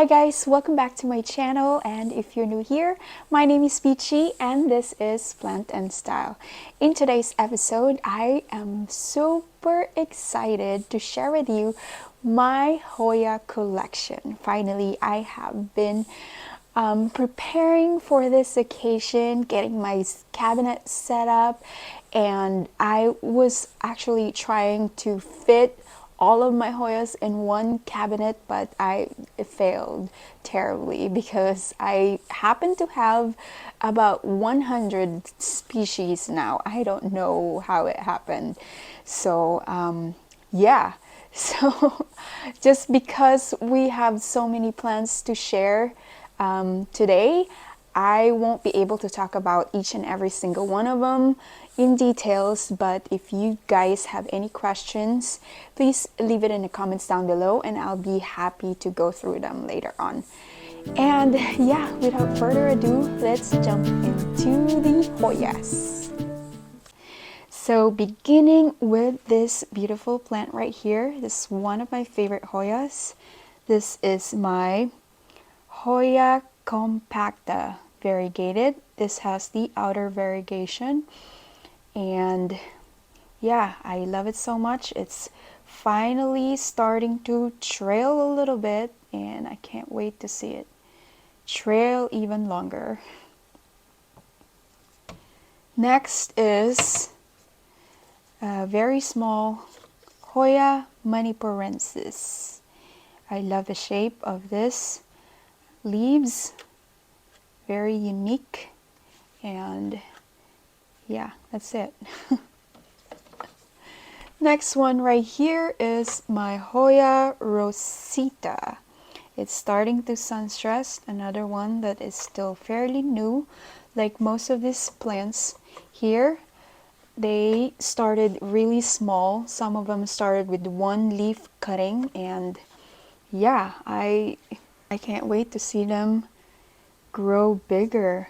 Hi guys, welcome back to my channel, and if you're new here, my name is Peachy and this is Plant and Style. In today's episode, I am super excited to share with you my Hoya collection. Finally, I have been preparing for this occasion, getting my cabinet set up, and I was actually trying to fit all of my Hoyas in one cabinet, but it failed terribly because I happen to have about 100 species now. I don't know how it happened. So yeah, so just because we have so many plants to share today, I won't be able to talk about each and every single one of them in details, but if you guys have any questions, please leave it in the comments down below and I'll be happy to go through them later on. And yeah, without further ado, let's jump into the Hoyas. So beginning with this beautiful plant right here, this is one of my favorite Hoyas. This is my Hoya compacta variegated. This has the outer variegation, and yeah, I love it so much. It's finally starting to trail a little bit, and I can't wait to see it trail even longer. Next is a very small Hoya maniporensis. I love the shape of this leaves, very unique, and yeah, that's it. Next one right here is my Hoya rosita. It's starting to sun stress, another one that is still fairly new. Like most of these plants here, they started really small. Some of them started with one leaf cutting, and yeah, I can't wait to see them grow bigger.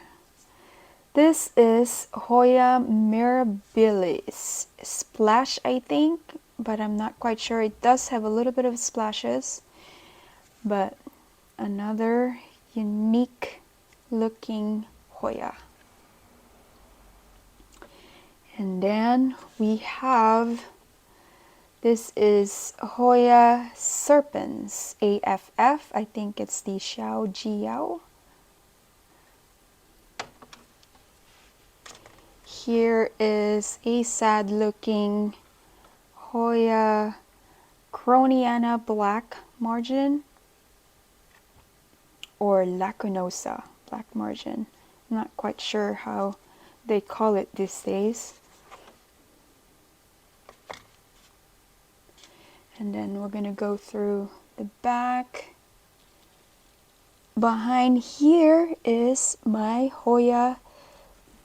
This is Hoya mirabilis. Splash, I think, but I'm not quite sure. It does have a little bit of splashes, but another unique looking Hoya. And then we have, this is Hoya serpens, AFF. I think it's the Xiao Jiao. Here is a sad looking Hoya croniana black margin, or lacunosa black margin. I'm not quite sure how they call it these days. And then we're going to go through the back. Behind here is my Hoya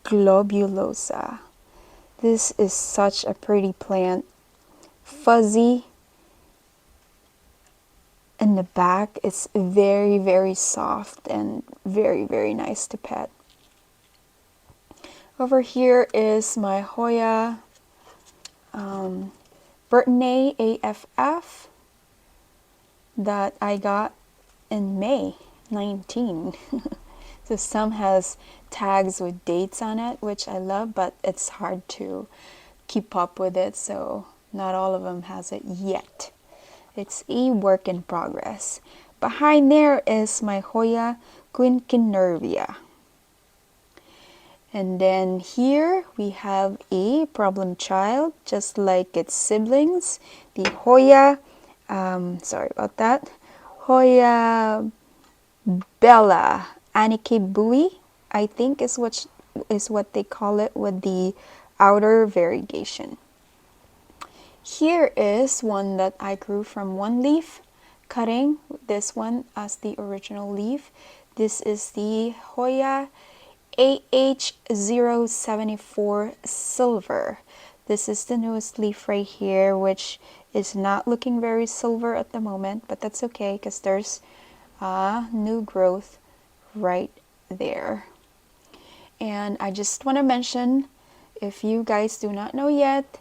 globulosa. This is such a pretty plant. Fuzzy in the back. It's very, very soft and very, very nice to pet. Over here is my Hoya Burtonay AFF that I got in May 19. So some has tags with dates on it, which I love, but it's hard to keep up with it, so not all of them has it yet. It's a work in progress. Behind there is my Hoya quinquenervia. And then here we have a problem child, just like its siblings, the Hoya, sorry about that, Hoya Bella Anike Bui, I think is what they call it, with the outer variegation. Here is one that I grew from one leaf cutting, this one as the original leaf. This is the Hoya AH074 Silver. This is the newest leaf right here, which is not looking very silver at the moment, but that's okay because there's new growth right there. And I just want to mention, if you guys do not know yet,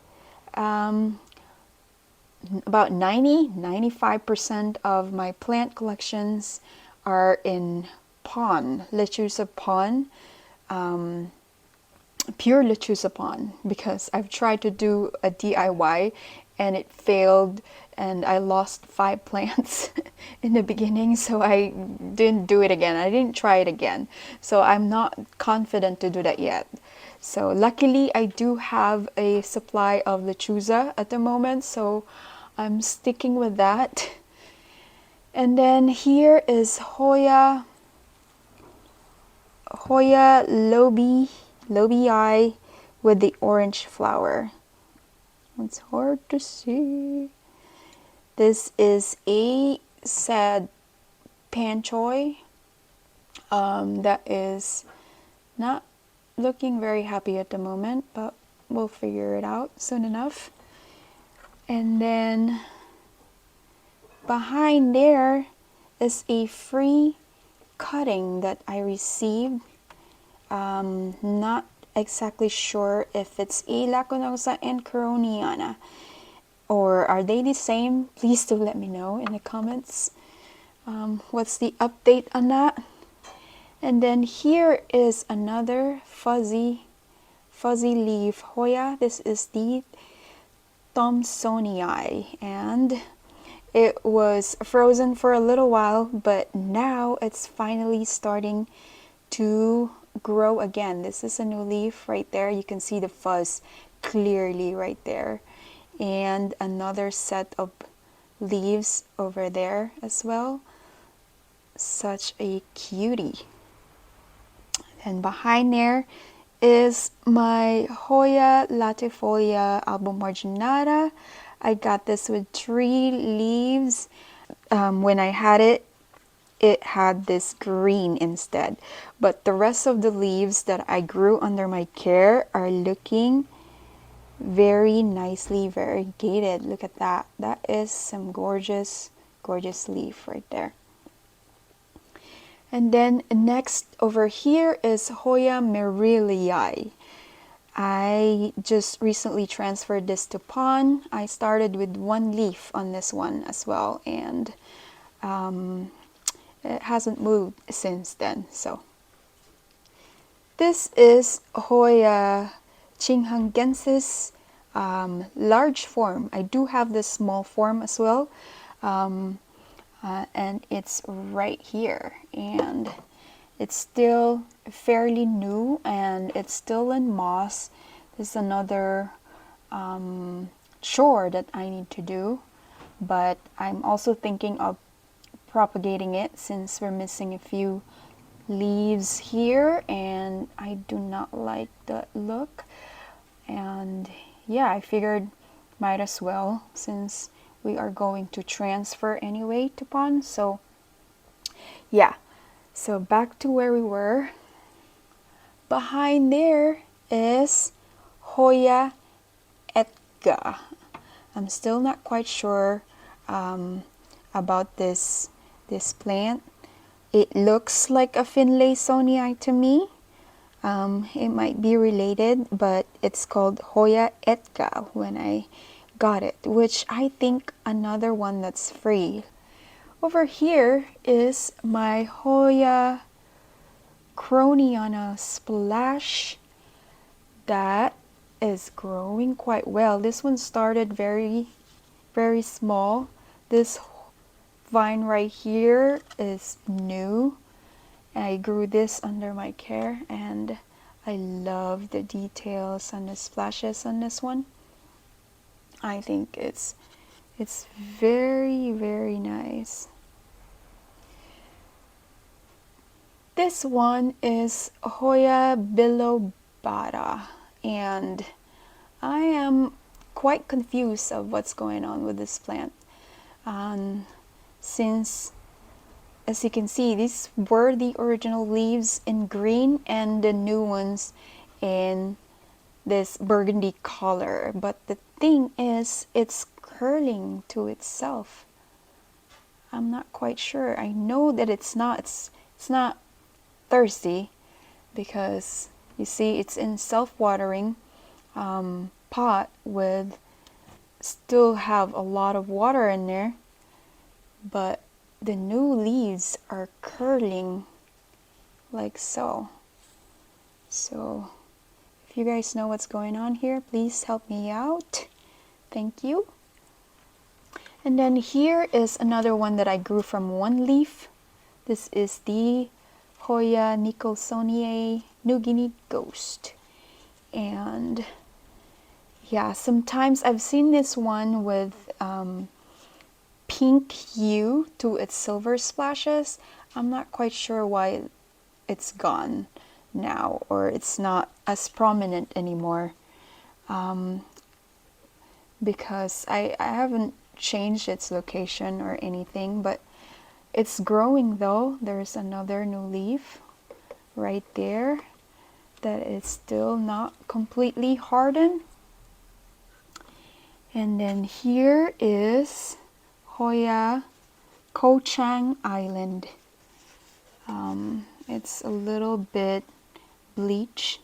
about 95% of my plant collections are in lechuza pon, pure lechuza pon, because I've tried to do a DIY and it failed, and I lost 5 plants in the beginning, so I didn't do it again. I didn't try it again, so I'm not confident to do that yet. So luckily I do have a supply of lechuza at the moment, so I'm sticking with that. And then here is Hoya Lobii with the orange flower. It's hard to see. This is a sad panchoy that is not looking very happy at the moment, but we'll figure it out soon enough. And then behind there is a free cutting that I received. Not exactly sure if it's a Lacunosa and Coroniana, or are they the same? Please do let me know in the comments. What's the update on that? And then here is another fuzzy leaf Hoya. This is the Thomsonii, and it was frozen for a little while, but now it's finally starting to grow again. This is a new leaf right there. You can see the fuzz clearly right there, and another set of leaves over there as well. Such a cutie. And behind there is my Hoya latifolia albomarginata. I got this with 3 leaves. When I had it, it had this green instead. But the rest of the leaves that I grew under my care are looking very nicely variegated. Look at that. That is some gorgeous, gorgeous leaf right there. And then next over here is Hoya merillii. I just recently transferred this to pon. I started with 1 leaf on this one as well, and it hasn't moved since then. So this is Hoya chinghangensis, large form. I do have this small form as well, and it's right here, and it's still fairly new, and it's still in moss. This is another chore that I need to do, but I'm also thinking of propagating it since we're missing a few leaves here, and I do not like the look. And yeah, I figured might as well, since we are going to transfer anyway to pon. So yeah, so back to where we were. Behind there is Hoya etga. I'm still not quite sure about this plant. It looks like a Finlaysonii to me. It might be related, but it's called Hoya etga when I got it, which I think another one that's free. Over here is my Hoya Croniana splash that is growing quite well. This one started very, very small. This vine right here is new. I grew this under my care, and I love the details and the splashes on this one. I think it's very, very nice. This one is Hoya bilobata, and I am quite confused of what's going on with this plant. Since, as you can see, these were the original leaves in green and the new ones in this burgundy color, but the thing is, it's curling to itself. I'm not quite sure. I know that it's not thirsty, because you see it's in self-watering pot with still have a lot of water in there, but the new leaves are curling like so. So if you guys know what's going on here, please help me out. Thank you. And then here is another one that I grew from one leaf. This is the Hoya Nicholsoniae New Guinea Ghost. And yeah, sometimes I've seen this one with pink hue to its silver splashes. I'm not quite sure why it's gone now, or it's not as prominent anymore, because I haven't changed its location or anything, but it's growing though. There's another new leaf right there that is still not completely hardened. And then here is Hoya Collection Island. It's a little bit bleach,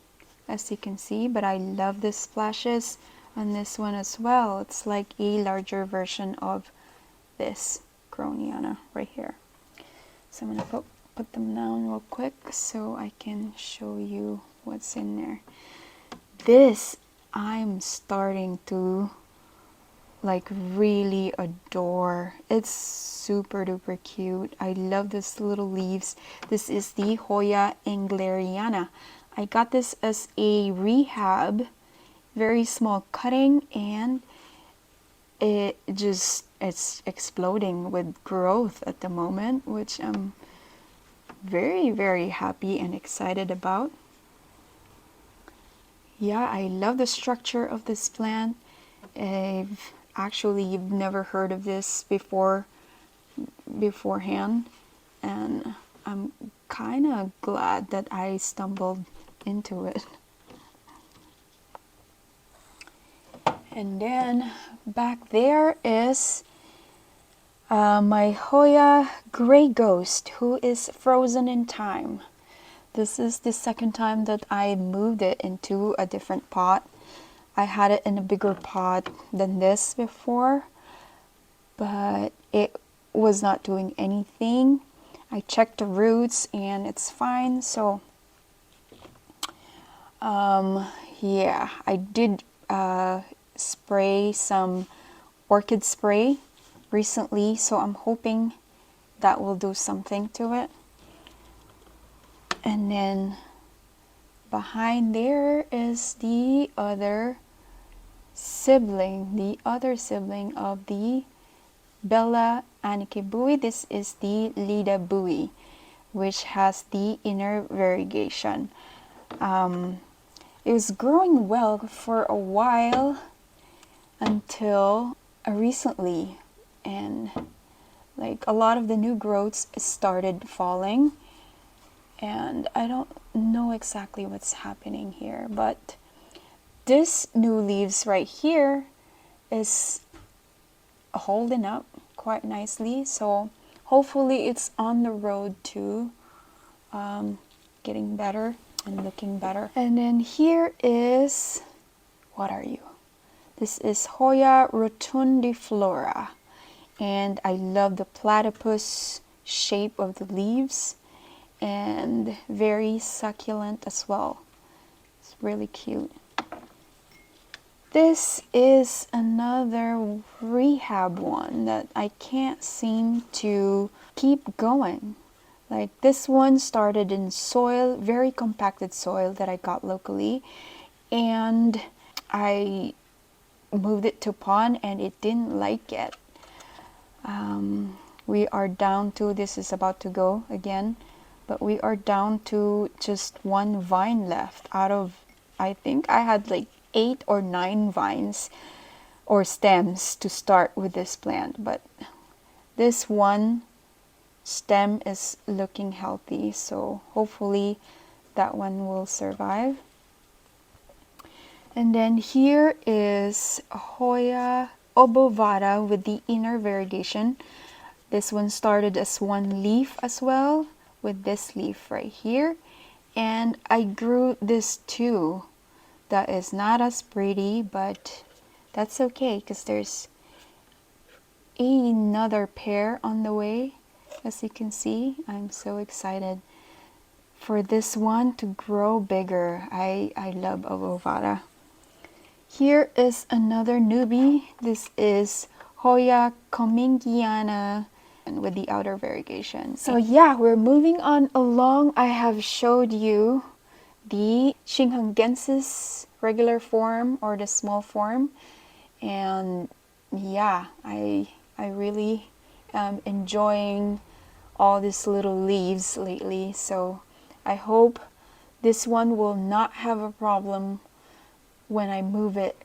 as you can see, but I love the splashes on this one as well. It's like a larger version of this Groniana right here. So I'm gonna put them down real quick so I can show you what's in there. This I'm starting to like really adore. It's super duper cute. I love this little leaves. This is the Hoya Engleriana. I got this as a Rehab, very small cutting, and it's exploding with growth at the moment, which I'm very, very happy and excited about. Yeah, I love the structure of this plant. I've actually never heard of this beforehand, and I'm kind of glad that I stumbled into it. And then back there is my Hoya Gray Ghost, who is frozen in time. This is the second time that I moved it into a different pot. I had it in a bigger pot than this before, but it was not doing anything. I checked the roots and it's fine. So yeah, I did spray some orchid spray recently, so I'm hoping that will do something to it. And then behind there is the other sibling of the Bella Anikebui. This is the Lida Bui, which has the inner variegation. It was growing well for a while until recently, and like a lot of the new growths started falling, and I don't know exactly what's happening here, but this new leaves right here is holding up quite nicely, so hopefully it's on the road to getting better and looking better. And then here is, what are you? This is Hoya rotundiflora, and I love the platypus shape of the leaves, and very succulent as well. It's really cute. This is another Rehab one that I can't seem to keep going. Like this one started in soil, very compacted soil that I got locally, and I moved it to pond and it didn't like it. We are down to, this is about to go again, but we are down to just one vine left out of, I think I had like 8 or 9 vines or stems to start with this plant, but this one stem is looking healthy, so hopefully that one will survive. And then here is Hoya obovata with the inner variegation. This one started as one leaf as well, with this leaf right here, and I grew this too. That is not as pretty, but that's okay because there's another pair on the way. As you can see, I'm so excited for this one to grow bigger. I love Ovovada. Here is another newbie. This is Hoya Collection with the outer variegation. So yeah, we're moving on along. I have showed you the Shinhangensis regular form or the small form, and yeah, I really am enjoying all these little leaves lately, so I hope this one will not have a problem when I move it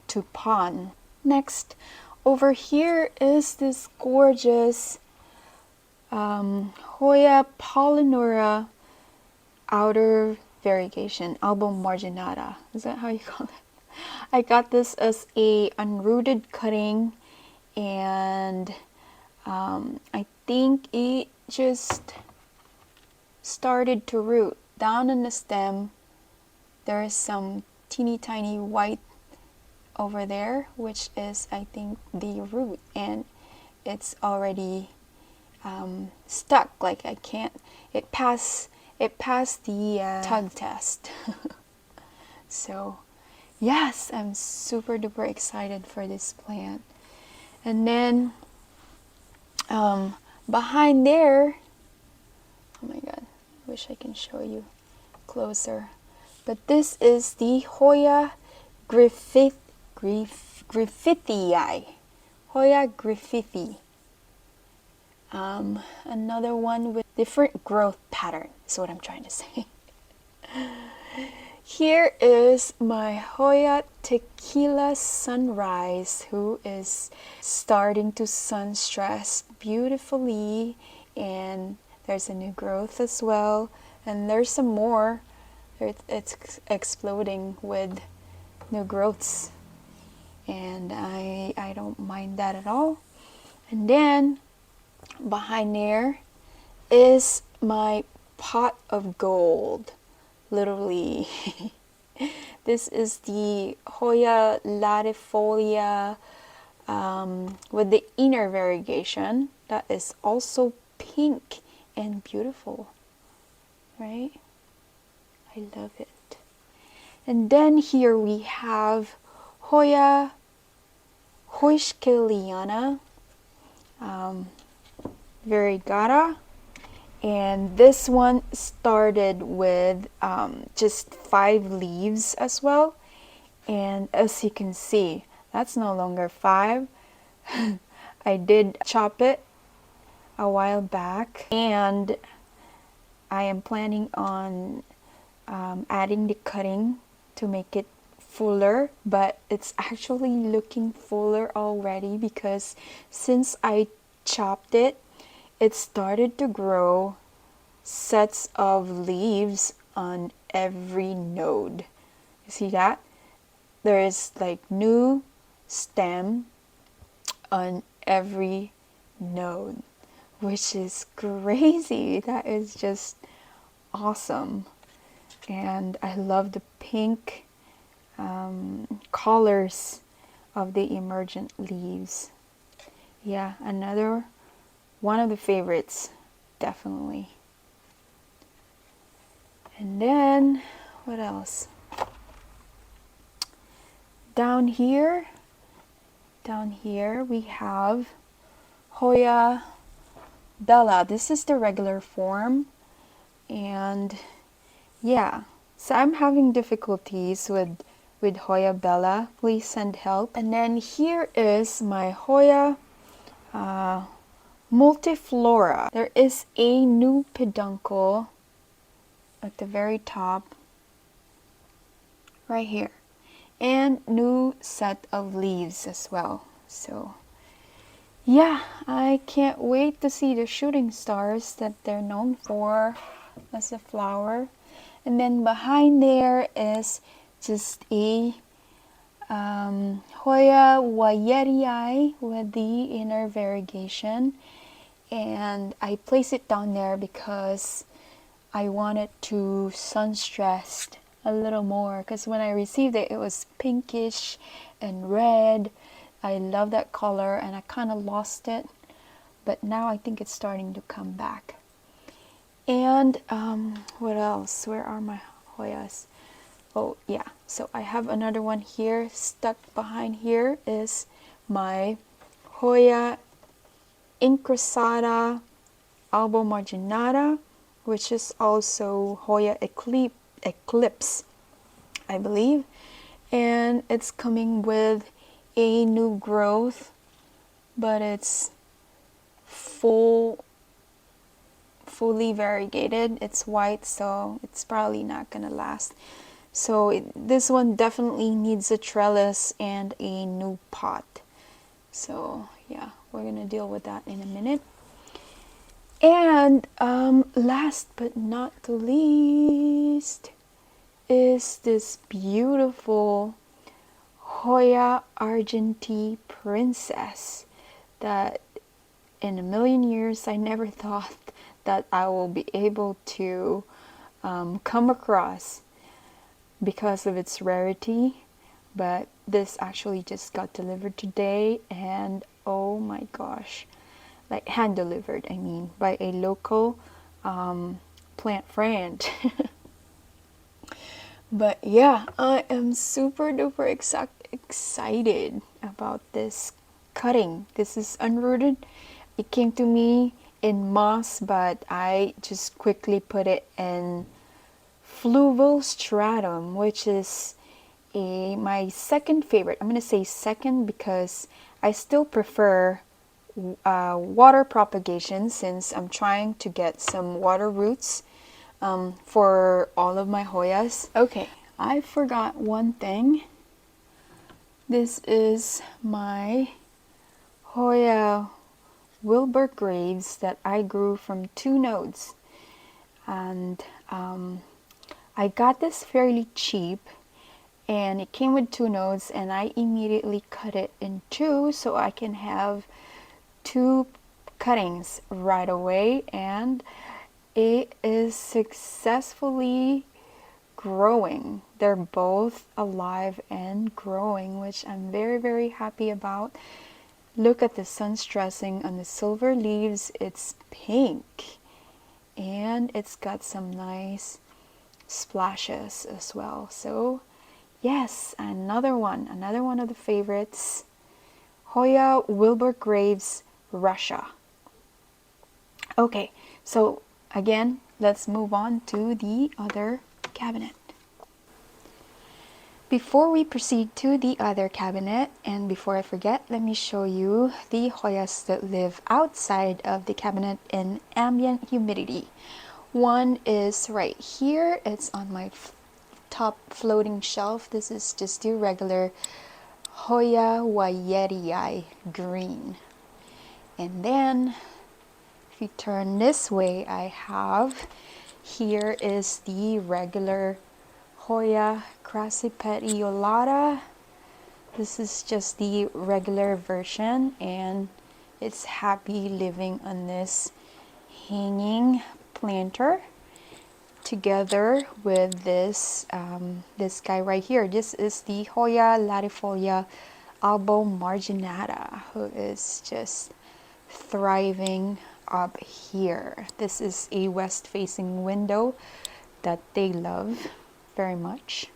to pond. Next, over here is this gorgeous Hoya Polynura outer variegation, album marginata. Is that how you call it? I got this as a unrooted cutting, and I think it just started to root. Down in the stem, there is some teeny tiny white over there, which is, I think, the root, and it's already stuck. Like I can't. It passed the tug test. So yes, I'm super duper excited for this plant. And then behind there, oh my god, I wish I can show you closer. But this is the Hoya Griffithii. Hoya Griffithii. Another one with different growth pattern, is what I'm trying to say. Here is my Hoya Tequila Sunrise, who is starting to sun stress beautifully, and there's a new growth as well, and there's some more. It's exploding with new growths, and I don't mind that at all. And then behind there is my pot of gold, literally. This is the Hoya latifolia with the inner variegation that is also pink and beautiful, right? I love it. And then here we have Hoya Collection variegata, and this one started with just 5 leaves as well, and as you can see, that's no longer 5. I did chop it a while back, and I am planning on adding the cutting to make it fuller, but it's actually looking fuller already because since I chopped it, it started to grow sets of leaves on every node. You see that? There is like new stem on every node, which is crazy. That is just awesome. And I love the pink colors of the emergent leaves. Yeah, another one of the favorites, definitely. And then what else? Down here we have Hoya Bella. This is the regular form, and yeah, so I'm having difficulties with Hoya Bella. Please send help. And then here is my Hoya multiflora. There is a new peduncle at the very top right here, and new set of leaves as well. So yeah, I can't wait to see the shooting stars that they're known for as a flower. And then behind there is just a Hoya Wayerii with the inner variegation, and I place it down there because I wanted to sun stressed a little more, because when I received it, it was pinkish and red. I love that color, and I kind of lost it but now I think it's starting to come back. And what else? Where are my Hoyas? Oh yeah, so I have another one here. Stuck behind here is my Hoya incrustada albo marginata, which is also Hoya eclipse, I believe. And it's coming with a new growth, but it's fully variegated. It's white, so it's probably not gonna last. So this one definitely needs a trellis and a new pot. So yeah, we're gonna deal with that in a minute. And last but not the least is this beautiful Hoya Argentine princess that in a million years I never thought that I will be able to come across because of its rarity. But this actually just got delivered today, and oh my gosh, like hand delivered, I mean, by a local plant friend. But yeah, I am super duper excited about this cutting. This is unrooted. It came to me in moss, but I just quickly put it in fluval stratum, which is my second favorite. I'm gonna say second because I still prefer water propagation, since I'm trying to get some water roots for all of my Hoyas. Okay, I forgot one thing. This is my Hoya Wilbur Graves that I grew from 2 nodes, and I got this fairly cheap, and it came with 2 nodes, and I immediately cut it in 2 so I can have 2 cuttings right away, and it is successfully growing. They're both alive and growing, which I'm very, very happy about. Look at the sun stressing on the silver leaves. It's pink, and it's got some nice splashes as well. So yes, another one of the favorites, Hoya Wilbur Graves, Russia. Okay, so again, let's move on to the other cabinet. Before we proceed to the other cabinet, and before I forget, let me show you the Hoyas that live outside of the cabinet in ambient humidity. One is right here. It's on my top floating shelf. This is just the regular Hoya Wayerii green. And then if you turn this way, I have here is the regular Hoya crassipediolata. This is just the regular version, and it's happy living on this hanging planter together with this this guy right here. This is the Hoya latifolia albo marginata, who is just thriving up here. This is a west facing window that they love very much.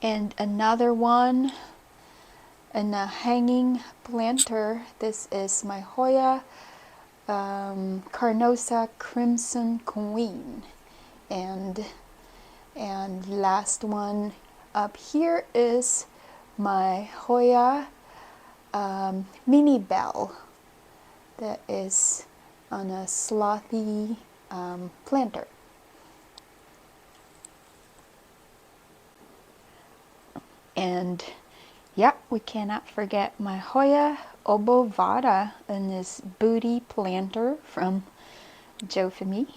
And another one in a hanging planter. This is my Hoya Carnosa Crimson Queen. And last one up here is my Hoya Mini Bell that is on a slothy planter. And yeah, we cannot forget my Hoya obovata in this booty planter from Jofemi.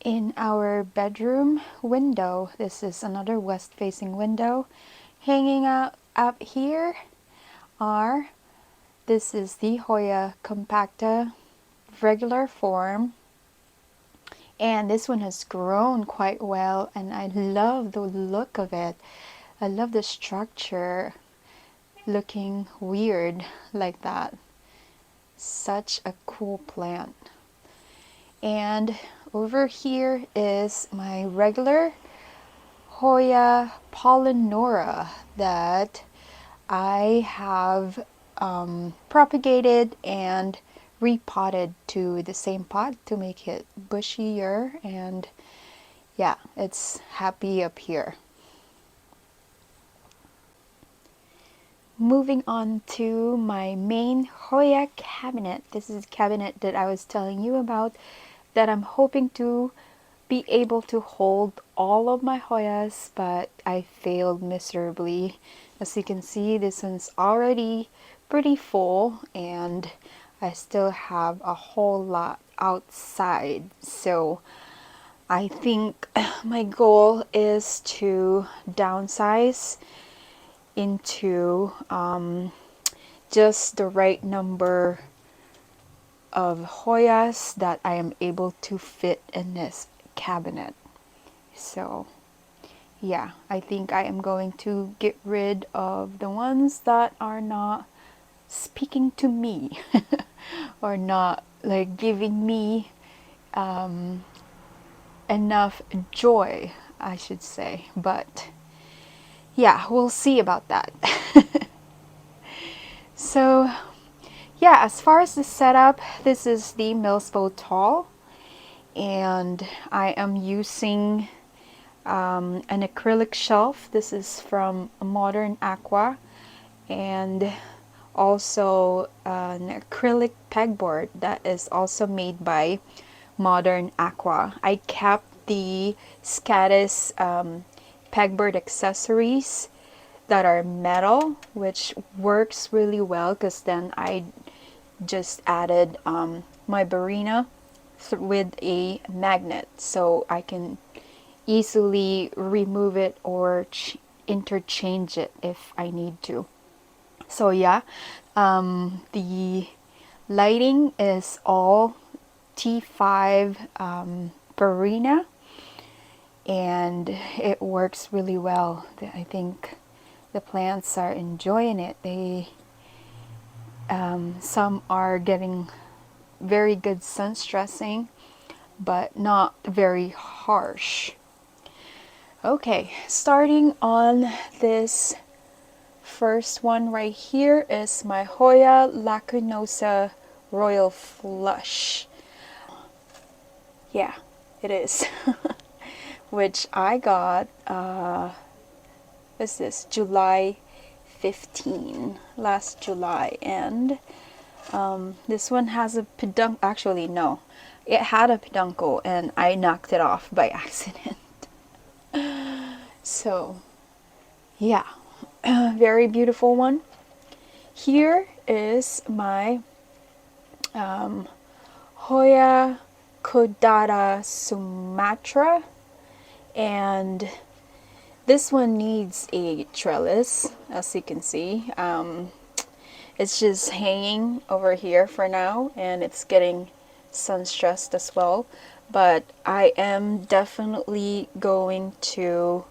In our bedroom window, this is another west facing window. Hanging out up here are, this is the Hoya compacta regular form, and this one has grown quite well, and I love the look of it. I love the structure. looking weird like that. Such a cool plant. And over here is my regular Hoya pollinora that I have propagated and repotted to the same pot to make it bushier, and yeah, it's happy up here. Moving on to my main Hoya cabinet. This is a cabinet that I was telling you about that I'm hoping to be able to hold all of my Hoyas, but I failed miserably. As you can see, this one's already pretty full and I still have a whole lot outside. So I think my goal is to downsize into just the right number of Hoyas that I am able to fit in this cabinet. So yeah, I think I am going to get rid of the ones that are not speaking to me or not like giving me enough joy, I should say. But yeah, we'll see about that. So yeah, as far as the setup, this is the Millspo Tall, and I am using an acrylic shelf. This is from Modern Aqua, and also an acrylic pegboard that is also made by Modern Aqua. I kept the Scadis pegboard accessories that are metal, which works really well because then I just added my Barina with a magnet, so I can easily remove it or interchange it if I need to. So yeah, the lighting is all T5 Barina, and it works really well. I think the plants are enjoying it. They some are getting very good sun stressing, but not very harsh. Okay, starting on this first one right here is my Hoya Lacunosa Royal Flush. Yeah, it is. Which I got, what's this, July 15, last July. And this one has a peduncle. Actually, no, it had a peduncle and I knocked it off by accident. So yeah, very beautiful one. Here is my Hoya Caudata Sumatra, and this one needs a trellis, as you can see. It's just hanging over here for now, and it's getting sun stressed as well, but I am definitely going to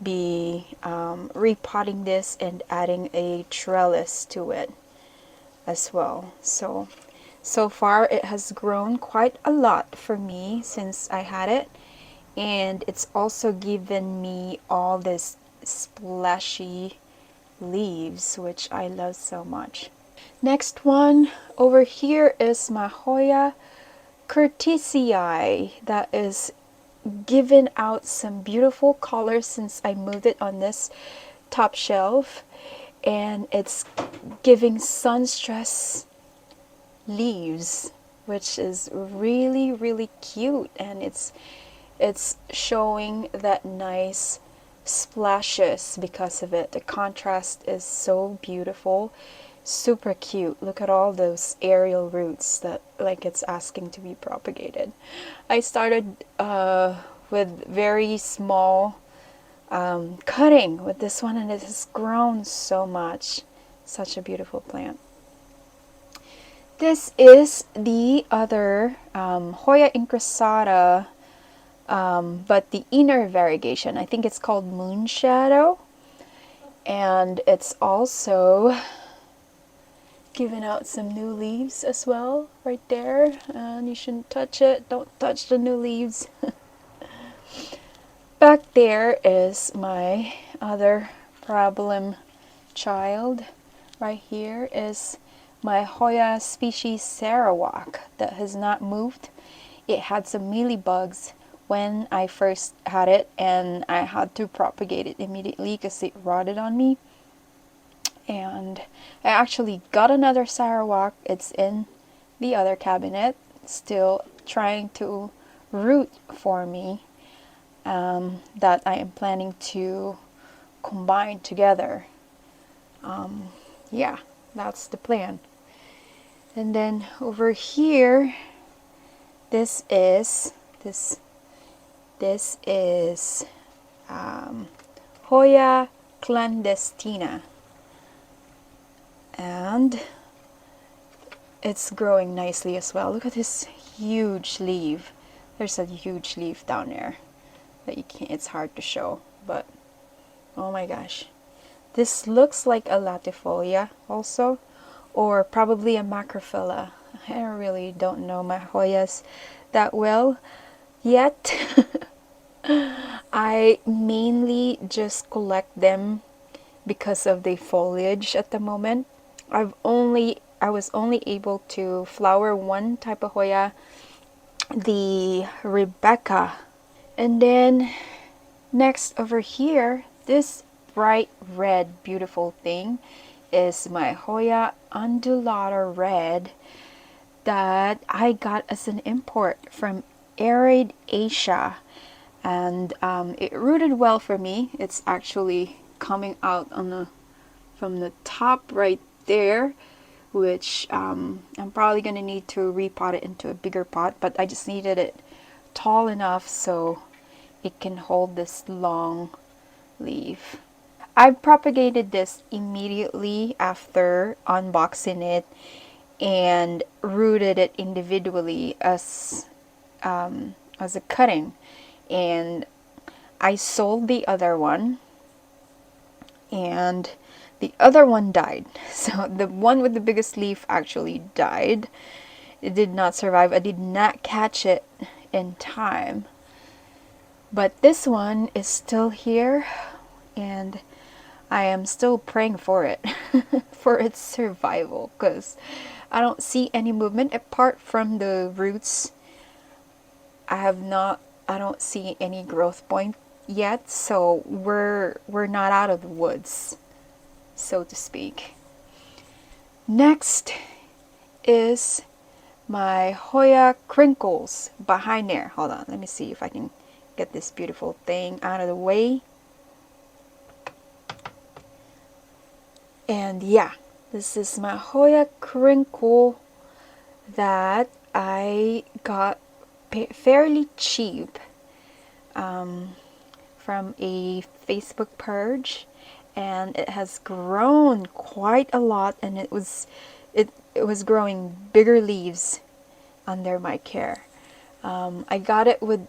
be repotting this and adding a trellis to it as well. So far it has grown quite a lot for me since I had it, and it's also given me all this splashy leaves, which I love so much. Next one over here is my Hoya Curtisii that is given out some beautiful colors since I moved it on this top shelf, and it's giving sun stress leaves, which is really cute, and it's showing that nice splashes because of it. The contrast is so beautiful, super cute. Look at all those aerial roots that like it's asking to be propagated. I started with very small cutting with this one, and it has grown so much. Such a beautiful plant. This is the other Hoya incrusata, but the inner variegation. I think it's called Moon Shadow. And it's also giving out some new leaves as well right there, and you shouldn't touch it. Don't touch the new leaves. Back there is my other problem child. Right here is my Hoya species Sarawak that has not moved. It had some mealybugs when I first had it, and I had to propagate it immediately because it rotted on me. And I actually got another Sarawak. It's in the other cabinet, still trying to root for me, that I am planning to combine together. Yeah, that's the plan. And then over here, this is Hoya clandestina, and it's growing nicely as well. Look at this huge leaf. There's a huge leaf down there that you can't, it's hard to show, but oh my gosh. This looks like a latifolia also, or probably a macrophylla. I really don't know my Hoyas that well yet. I mainly just collect them because of the foliage at the moment. I was only able to flower one type of Hoya, the Rebecca. And then next over here, this bright red beautiful thing is my Hoya undulata red that I got as an import from Arid Asia, and it rooted well for me. It's actually coming out on from the top right there, which I'm probably gonna need to repot it into a bigger pot, but I just needed it tall enough so it can hold this long leaf. I propagated this immediately after unboxing it and rooted it individually as a cutting, and I sold the other one, and the other one died. So the one with the biggest leaf actually died. It did not survive. I did not catch it in time, but this one is still here, and I am still praying for it for its survival, because I don't see any movement apart from the roots. I don't see any growth point yet, so we're not out of the woods, so to speak. Next is my Hoya crinkles behind there. Hold on, let me see if I can get this beautiful thing out of the way. And yeah, this is my Hoya crinkle that I got fairly cheap from a Facebook purge, and it has grown quite a lot, and it was growing bigger leaves under my care. I got it with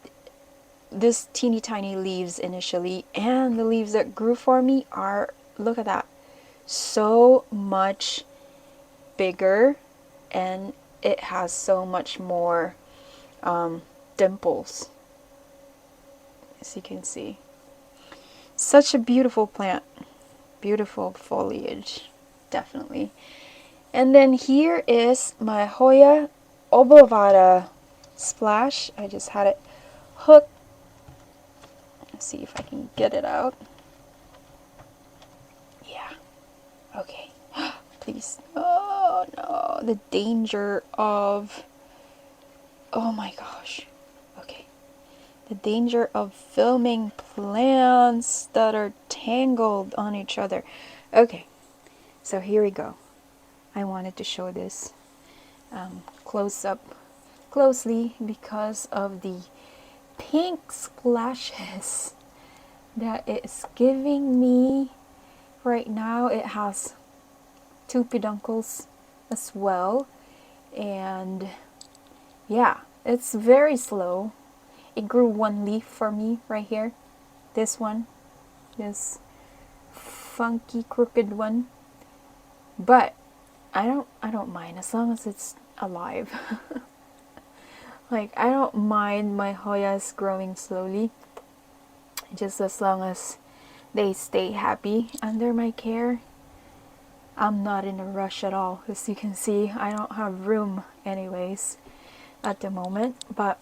this teeny tiny leaves initially, and the leaves that grew for me are, look at that, so much bigger, and it has so much more dimples, as you can see. Such a beautiful plant, beautiful foliage, definitely. And then here is my Hoya obovata splash. I just had it hooked. Let's see if I can get it out. Yeah, okay. Please. Oh no, the danger of, oh my gosh. Okay. The danger of filming plants that are tangled on each other. Okay, so here we go. I wanted to show this closely because of the pink splashes that it's giving me right now. It has two peduncles as well, and yeah, it's very slow. It grew one leaf for me right here. This one, this funky crooked one, but I don't mind as long as it's alive. Like, I don't mind my Hoyas growing slowly, just as long as they stay happy under my care. I'm not in a rush at all. As you can see, I don't have room anyways at the moment, but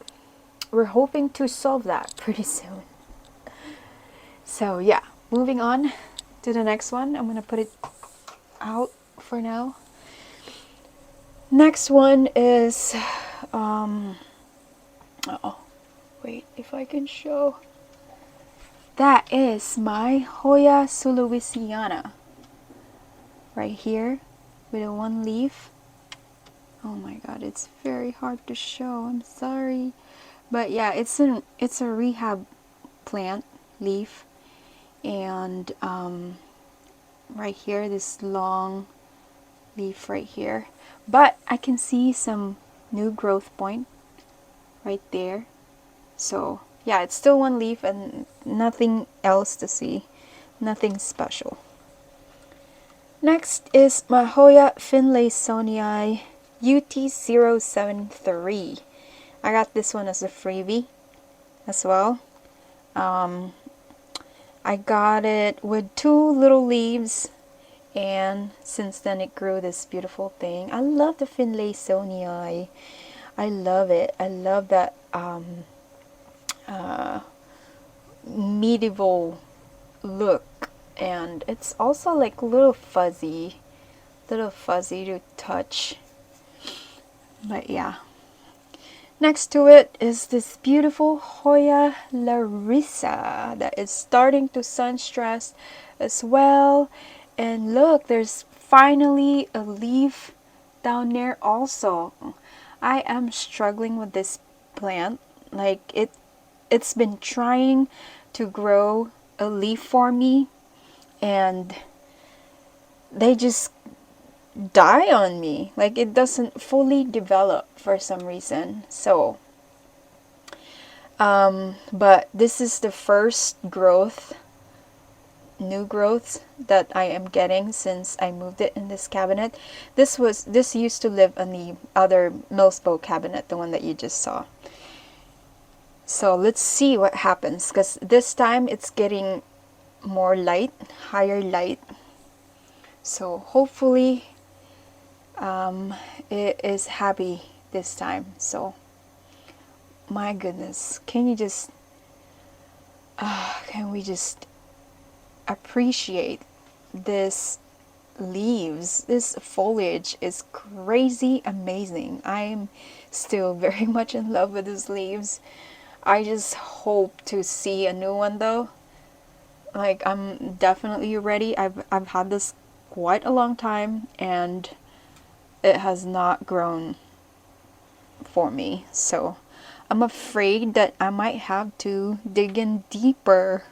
we're hoping to solve that pretty soon. So yeah, moving on to the next one. I'm gonna put it out for now. Next one is wait, if I can show. That is my Hoya Sulawesiana right here with a one leaf. Oh my god, it's very hard to show. I'm sorry. But yeah, it's a rehab plant leaf, and right here, this long leaf right here. But I can see some new growth point right there. So yeah, it's still one leaf and nothing else to see. Nothing special. Next is my Hoya Finlaysonii UT073. I got this one as a freebie as well. I got it with 2 little leaves, and since then it grew this beautiful thing. I love the Finlaysonii. I love it. I love that medieval look, and it's also like a little fuzzy to touch. But yeah, next to it is this beautiful Hoya Larissa that is starting to sun stress as well. And look, there's finally a leaf down there also. I am struggling with this plant. Like, it's been trying to grow a leaf for me, and they just die on me. Like, it doesn't fully develop for some reason. So but this is the first new growth that I am getting since I moved it in this cabinet. This used to live in the other Millsbow cabinet, the one that you just saw. So let's see what happens, because this time it's getting more light, higher light. So hopefully it is happy this time. So my goodness, can we just appreciate this leaves? This foliage is crazy amazing. I'm still very much in love with these leaves. I just hope to see a new one though. Like, I'm definitely ready. I've had this quite a long time, and it has not grown for me. So I'm afraid that I might have to dig in deeper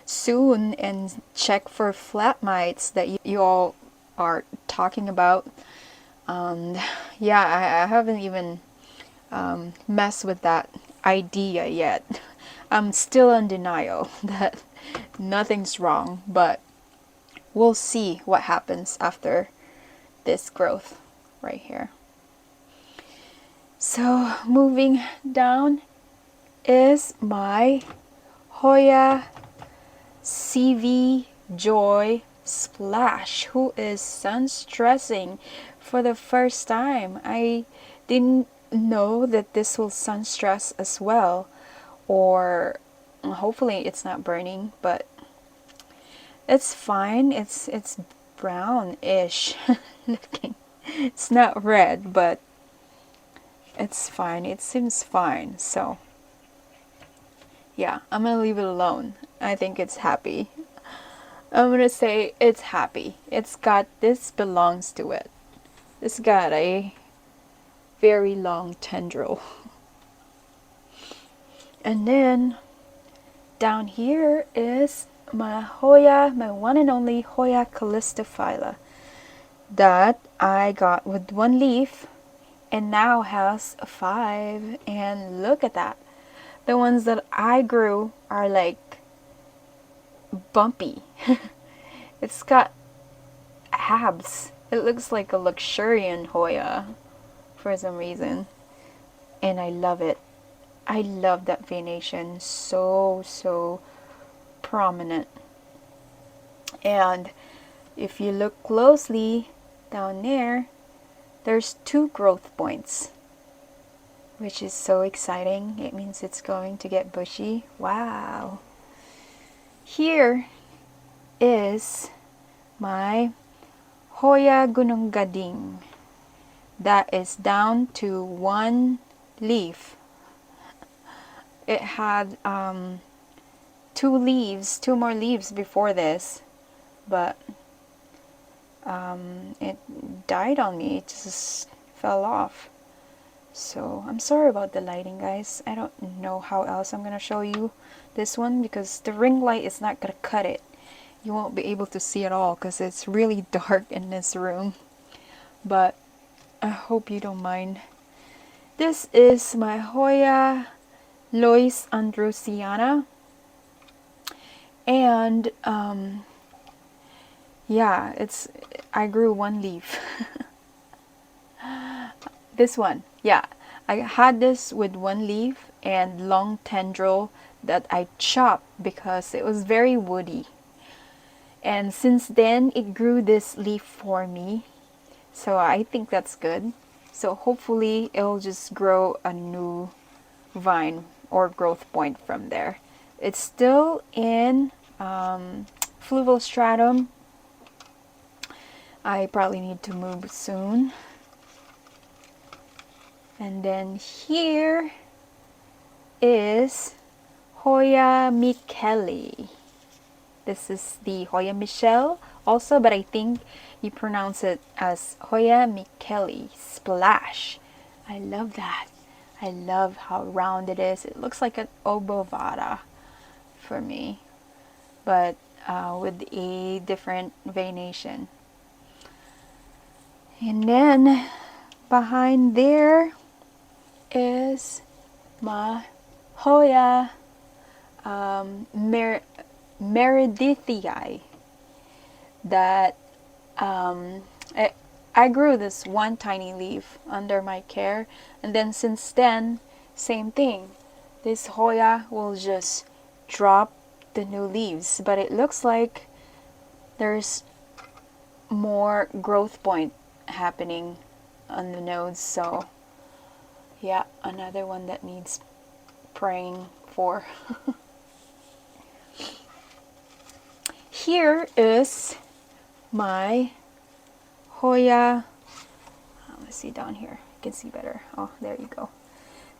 soon and check for flat mites that you all are talking about. Yeah, I haven't even messed with that idea yet. I'm still in denial that nothing's wrong, but we'll see what happens after this growth right here. So moving down is my Hoya CV Joy Splash, who is sun stressing for the first time. I didn't know that this will sun stress as well, or hopefully it's not burning, but it's fine. It's brownish looking. It's not red, but it's fine. It seems fine. So yeah, I'm gonna leave it alone. I think it's happy. I'm gonna say it's happy. This belongs to it. It's got a very long tendril. And then down here is my one and only Hoya Callistophila that I got with one leaf and now has 5. And look at that. The ones that I grew are like bumpy. It's got abs. It looks like a luxuriant Hoya for some reason. And I love it. I love that venation. So prominent. And if you look closely down there, there's 2 growth points, which is so exciting. It means it's going to get bushy. Wow. Here is my Hoya Gunung Gading. That is down to 1 leaf. It had 2 more leaves before this, but it died on me. It just fell off. So I'm sorry about the lighting, guys. I don't know how else I'm gonna show you this one because the ring light is not gonna cut it. You won't be able to see it all because it's really dark in this room. But I hope you don't mind. This is my Hoya Lois Andrewsiana. And yeah, I grew 1 leaf. This one, yeah, I had this with 1 leaf and long tendril that I chopped because it was very woody. And since then, it grew this leaf for me. So I think that's good. So hopefully it'll just grow a new vine or growth point from there. It's still in fluval stratum. I probably need to move soon. And then here is Hoya Micheli. This is the Hoya Michelle also, but I think you pronounce it as Hoya Micheli Splash. I love that. I love how round it is. It looks like an obovata for me, but with a different venation. And then behind there is my Hoya Meredithii that I grew this 1 tiny leaf under my care, and then since then, same thing. This Hoya will just drop the new leaves, but it looks like there's more growth point happening on the nodes. So yeah, another one that needs praying for. Here is my Hoya, let's see down here, you can see better. Oh, there you go.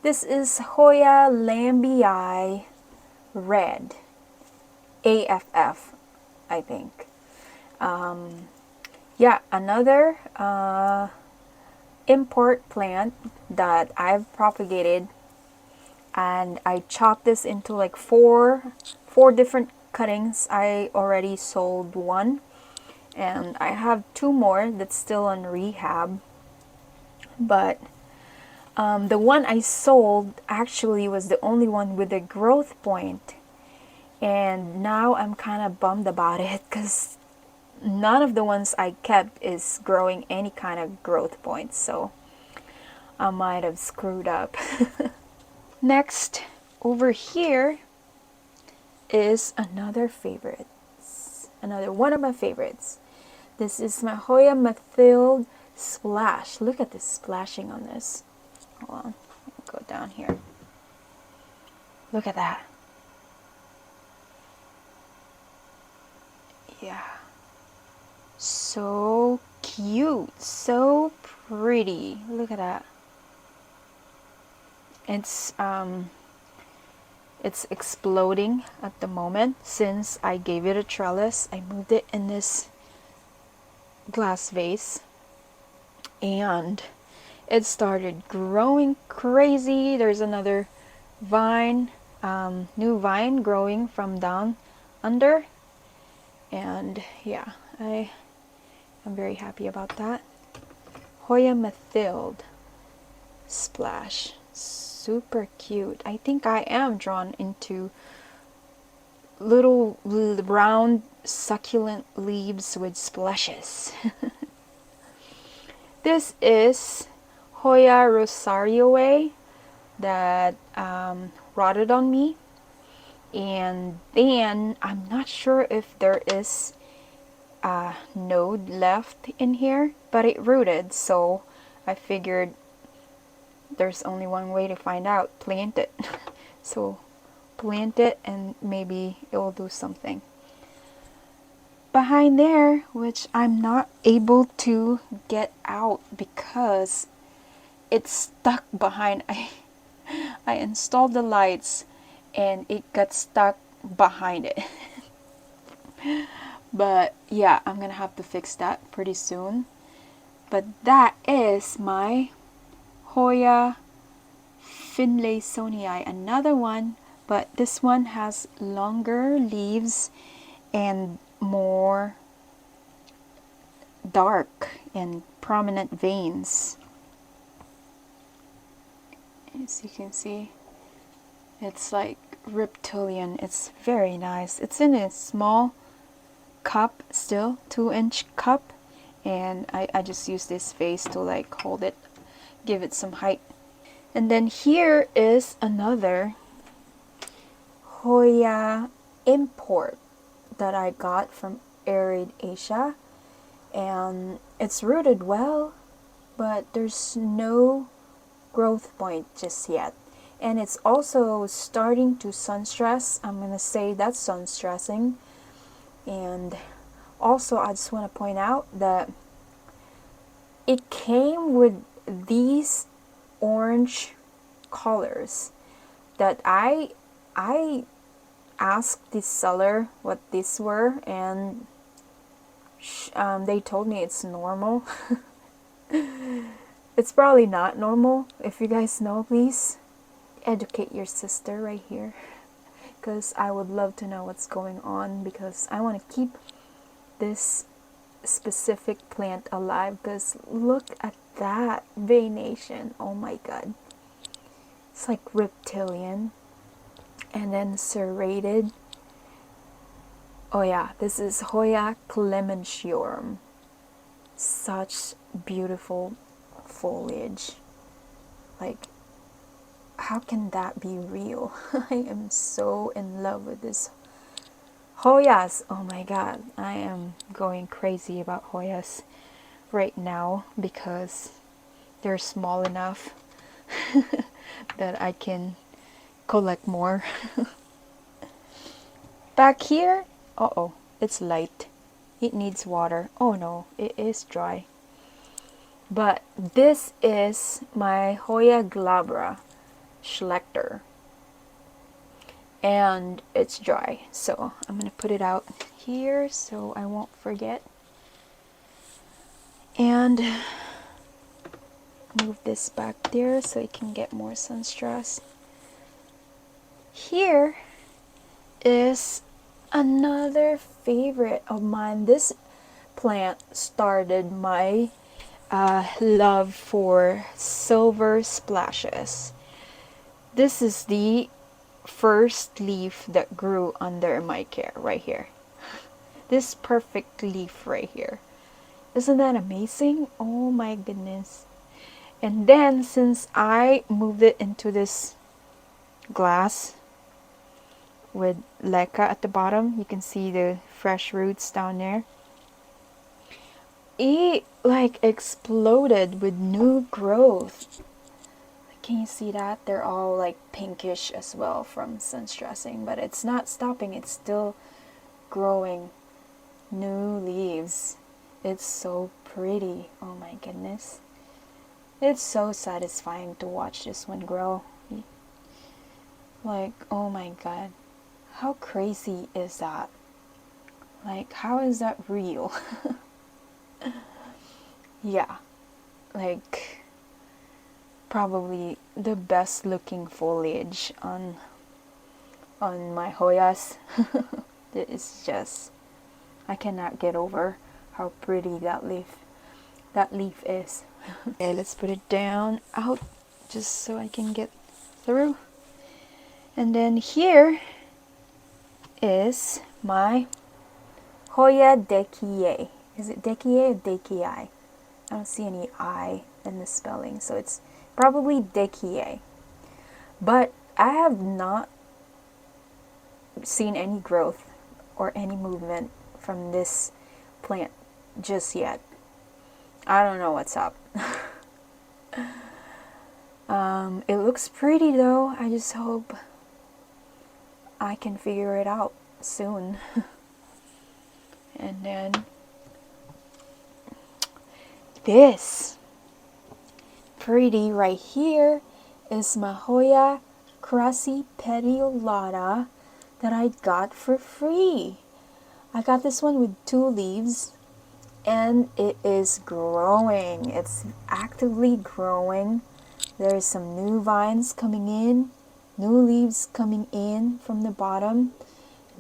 This is Hoya Lambii Red, AFF, I think. Yeah, another import plant that I've propagated, and I chopped this into like four different cuttings. I already sold 1, and I have 2 more that's still on rehab. But the one I sold actually was the only one with a growth point, and now I'm kind of bummed about it because none of the ones I kept is growing any kind of growth points, so I might have screwed up. Next, over here is another one of my favorites. This is my Hoya Mathilde Splash. Look at this splashing on this. Hold on, go down here. Look at that. Yeah. So cute, so pretty. Look at that. It's exploding at the moment since I gave it a trellis. I moved it in this glass vase and it started growing crazy. There's another vine, new vine growing from down under, and yeah, I'm very happy about that. Hoya Mathilde Splash, super cute. I think I am drawn into little round succulent leaves with splashes. This is Hoya Rosarioe that rotted on me, and then I'm not sure if there is a node left in here, but it rooted, so I figured there's only one way to find out: plant it. So plant it and maybe it will do something. Behind there, which I'm not able to get out because it's stuck behind. I installed the lights and it got stuck behind it. But yeah, I'm gonna have to fix that pretty soon. But that is my Hoya Finlaysonii, another one, but this one has longer leaves and more dark and prominent veins. As you can see, it's like reptilian. It's very nice. It's in a small cup still, 2-inch cup, and I just use this vase to like hold it, give it some height. And then here is another Hoya import that I got from Arid Asia, and it's rooted well, but there's no growth point just yet. And it's also starting to sun stress. I'm gonna say that's sun stressing. And also I just want to point out that it came with these orange colors that I asked the seller what these were, and they told me it's normal. It's probably not normal. If you guys know, please educate your sister right here, because I would love to know what's going on, because I want to keep this specific plant alive. Because look at that veination. Oh my god, it's like reptilian and then serrated. Oh yeah, this is Hoya Collection. Such beautiful foliage. Like, how can that be real? I am so in love with this Hoyas. Oh my god, I am going crazy about Hoyas right now because they're small enough that I can collect more. Back here, uh-oh, it's light. It needs water. Oh no, it is dry. But this is my Hoya glabra Schlechter, and it's dry, so I'm gonna put it out here so I won't forget, and move this back there so it can get more sun stress. Here is another favorite of mine. This plant started my love for silver splashes. This is the first leaf that grew under my care right here. This perfect leaf right here. Isn't that amazing? Oh my goodness. And then since I moved it into this glass with leca at the bottom, you can see the fresh roots down there. It like exploded with new growth. Can you see that? They're all like pinkish as well from sun stressing, but it's not stopping. It's still growing new leaves. It's so pretty. Oh my goodness. It's so satisfying to watch this one grow. Like, oh my god. How crazy is that? Like, how is that real? Yeah. Like, probably the best looking foliage on my Hoyas. It's just, I cannot get over how pretty that leaf is. Okay, let's put it down out just so I can get through. And then here is my Hoya Dekie. Is it Dekie or Dekii? I don't see any I in the spelling, so it's probably Dekie. But I have not seen any growth or any movement from this plant just yet. I don't know what's up. It looks pretty though. I just hope I can figure it out soon. And then this pretty right here is my Hoya Crassipediolata that I got for free. I got this one with 2 leaves and it is growing. It's actively growing. There's some new vines coming in, new leaves coming in from the bottom.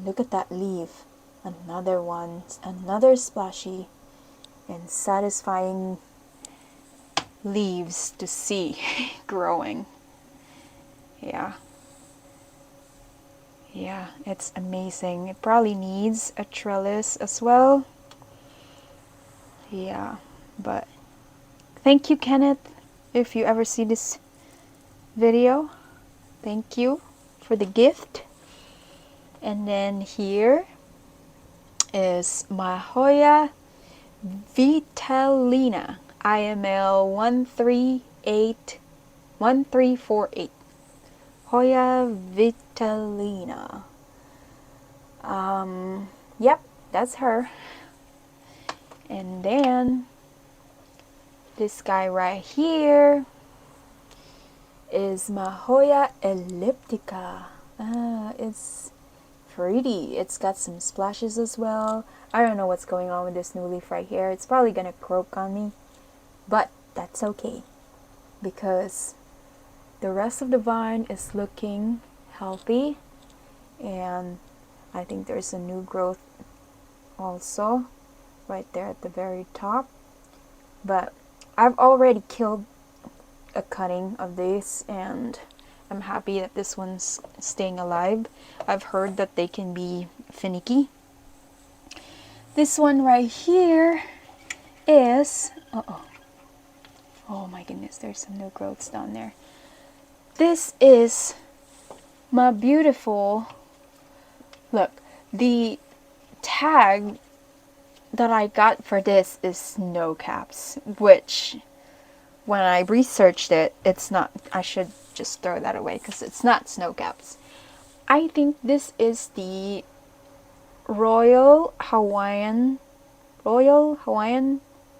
Look at that leaf. Another one, another splashy and satisfying leaves to see growing. Yeah, it's amazing. It probably needs a trellis as well. Yeah, but thank you, Kenneth, if you ever see this video. Thank you for the gift. And then here is my Hoya Vitalina IML 1348. Hoya Vitalina. Yep, that's her. And then this guy right here is my Hoya elliptica. It's pretty. It's got some splashes as well. I don't know what's going on with this new leaf right here. It's probably gonna croak on me, but that's okay because the rest of the vine is looking healthy, and I think there's a new growth also right there at the very top. But I've already killed a cutting of this and I'm happy that this one's staying alive. I've heard that they can be finicky. This one right here is, oh my goodness, there's some new growths down there. This is my beautiful, look, the tag that I got for this is snow caps, which when I researched it, it's not. I should just throw that away because it's not snow caps. I think this is the Royal Hawaiian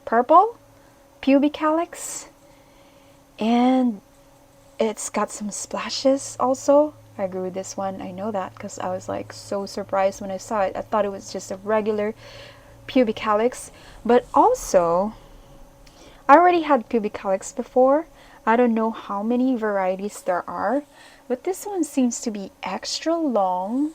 Purple Pubic Calyx, and it's got some splashes also. I grew this one, I know that, because I was like so surprised when I saw it. I thought it was just a regular pubic calyx, but also I already had pubic calyx before. I don't know how many varieties there are, but this one seems to be extra long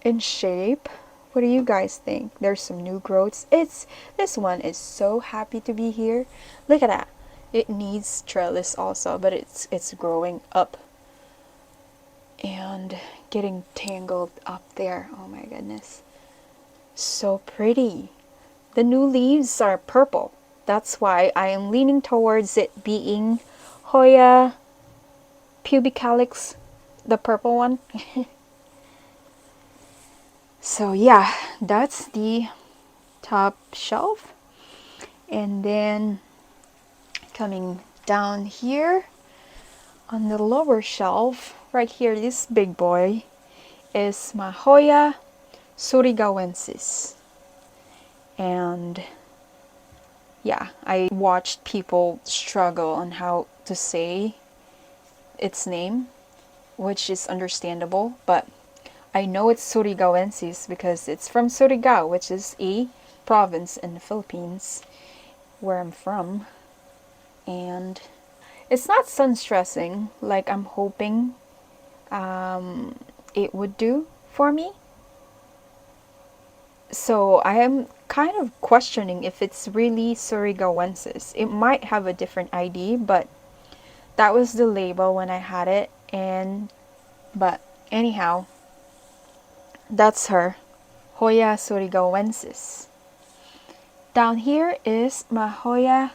in shape. What do you guys think? There's some new growths. This one is so happy to be here. Look at that. It needs trellis also, but it's growing up and getting tangled up there. Oh my goodness. So pretty. The new leaves are purple. That's why I am leaning towards it being Hoya Pubic Calyx, the purple one. So yeah, that's the top shelf. And then coming down here on the lower shelf, right here, this big boy is my Hoya Surigawensis. And yeah, I watched people struggle on how to say its name, which is understandable, but I know it's Surigawensis because it's from Surigao, which is a province in the Philippines where I'm from. And it's not sun stressing like I'm hoping it would do for me. So I am kind of questioning if it's really Surigawensis. It might have a different ID, but that was the label when I had it. But anyhow, That's her, Hoya surigawensis. Down here is my Hoya